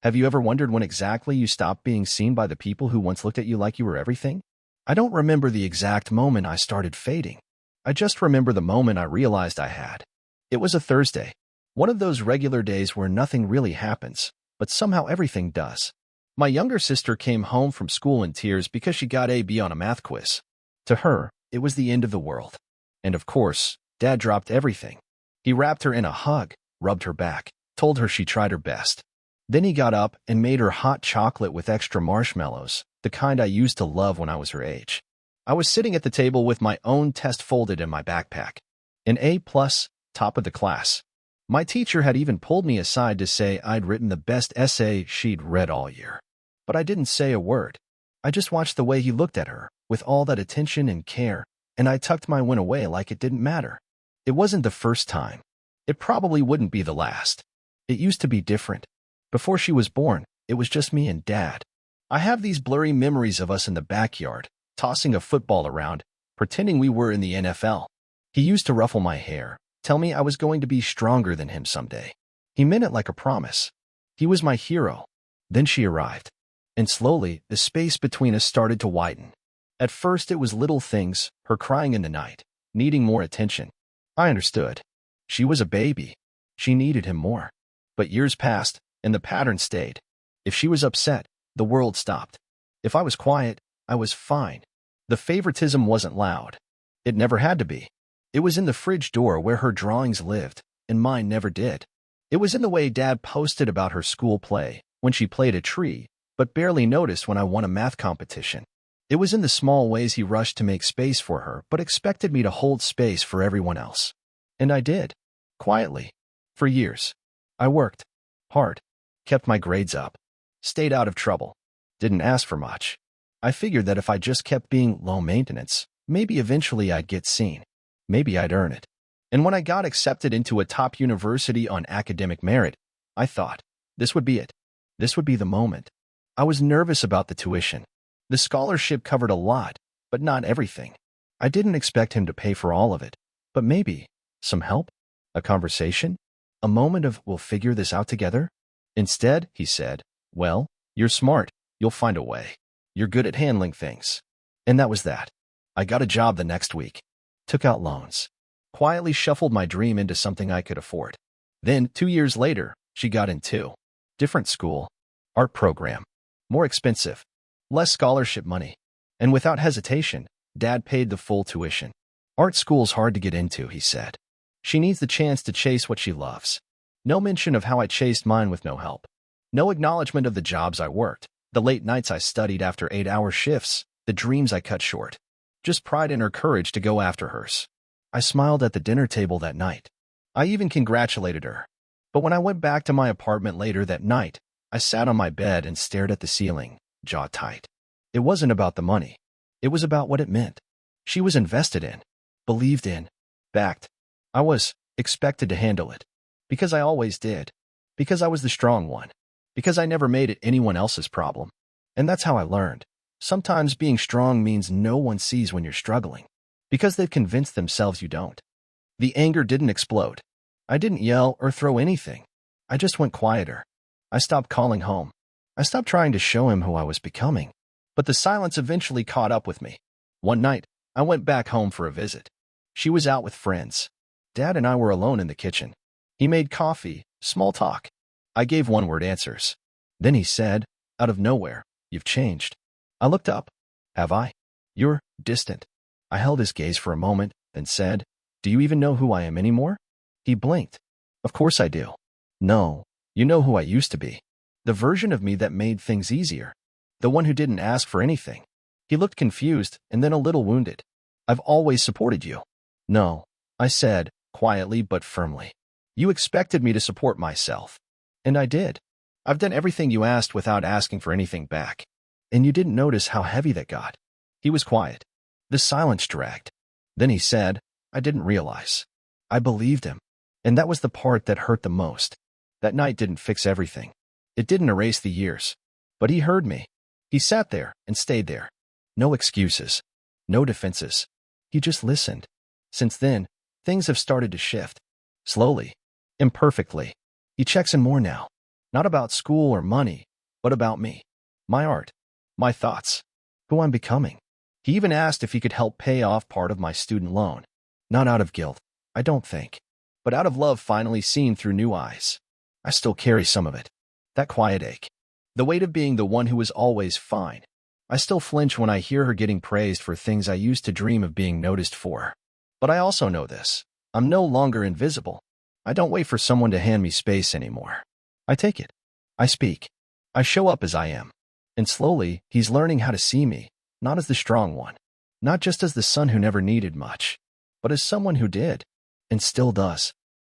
Have you ever wondered when exactly you stopped being seen by the people who once looked at you like you were everything? I don't remember the exact moment I started fading. I just remember the moment I realized I had. It was a Thursday. One of those regular days where nothing really happens, but somehow everything does. My younger sister came home from school in tears because she got a B on a math quiz. To her, it was the end of the world. And of course, Dad dropped everything. He wrapped her in a hug, rubbed her back, told her she tried her best. Then he got up and made her hot chocolate with extra marshmallows, the kind I used to love when I was her age. I was sitting at the table with my own test folded in my backpack. An A+, top of the class. My teacher had even pulled me aside to say I'd written the best essay she'd read all year. But I didn't say a word. I just watched the way he looked at her, with all that attention and care, and I tucked my win away like it didn't matter. It wasn't the first time. It probably wouldn't be the last. It used to be different. Before she was born, it was just me and Dad. I have these blurry memories of us in the backyard, tossing a football around, pretending we were in the NFL. He used to ruffle my hair, tell me I was going to be stronger than him someday. He meant it like a promise. He was my hero. Then she arrived. And slowly, the space between us started to widen. At first, it was little things, her crying in the night, needing more attention. I understood. She was a baby. She needed him more. But years passed, and the pattern stayed. If she was upset, the world stopped. If I was quiet, I was fine. The favoritism wasn't loud. It never had to be. It was in the fridge door where her drawings lived, and mine never did. It was in the way Dad posted about her school play, when she played a tree, but barely noticed when I won a math competition. It was in the small ways he rushed to make space for her, but expected me to hold space for everyone else. And I did. Quietly. For years. I worked. Hard. Kept my grades up. Stayed out of trouble. Didn't ask for much. I figured that if I just kept being low maintenance, maybe eventually I'd get seen. Maybe I'd earn it. And when I got accepted into a top university on academic merit, I thought, this would be it. This would be the moment. I was nervous about the tuition. The scholarship covered a lot, but not everything. I didn't expect him to pay for all of it, but maybe some help, a conversation, a moment of we'll figure this out together. Instead, he said, well, you're smart. You'll find a way. You're good at handling things. And that was that. I got a job the next week. Took out loans. Quietly shuffled my dream into something I could afford. Then, 2 years later, she got into different school, art program, more expensive, less scholarship money. And without hesitation, Dad paid the full tuition. Art school's hard to get into, he said. She needs the chance to chase what she loves. No mention of how I chased mine with no help. No acknowledgement of the jobs I worked, the late nights I studied after 8-hour shifts, the dreams I cut short. Just pride in her courage to go after hers. I smiled at the dinner table that night. I even congratulated her. But when I went back to my apartment later that night, I sat on my bed and stared at the ceiling, jaw tight. It wasn't about the money. It was about what it meant. She was invested in, believed in, backed. I was expected to handle it. Because I always did. Because I was the strong one. Because I never made it anyone else's problem. And that's how I learned. Sometimes being strong means no one sees when you're struggling. Because they've convinced themselves you don't. The anger didn't explode. I didn't yell or throw anything. I just went quieter. I stopped calling home. I stopped trying to show him who I was becoming. But the silence eventually caught up with me. One night, I went back home for a visit. She was out with friends. Dad and I were alone in the kitchen. He made coffee, small talk. I gave one-word answers. Then he said, out of nowhere, you've changed. I looked up. Have I? You're distant. I held his gaze for a moment, then said, do you even know who I am anymore? He blinked. Of course I do. No, you know who I used to be. The version of me that made things easier. The one who didn't ask for anything. He looked confused and then a little wounded. I've always supported you. No, I said, quietly but firmly. You expected me to support myself. And I did. I've done everything you asked without asking for anything back. And you didn't notice how heavy that got. He was quiet. The silence dragged. Then he said, I didn't realize. I believed him. And that was the part that hurt the most. That night didn't fix everything. It didn't erase the years. But he heard me. He sat there and stayed there. No excuses. No defenses. He just listened. Since then, things have started to shift. Slowly. Imperfectly. He checks in more now. Not about school or money, but about me, my art, my thoughts, who I'm becoming. He even asked if he could help pay off part of my student loan. Not out of guilt, I don't think, but out of love finally seen through new eyes. I still carry some of it. That quiet ache. The weight of being the one who was always fine. I still flinch when I hear her getting praised for things I used to dream of being noticed for. But I also know this. I'm no longer invisible. I don't wait for someone to hand me space anymore. I take it. I speak. I show up as I am. And slowly, he's learning how to see me, not as the strong one, not just as the son who never needed much, but as someone who did, and still does.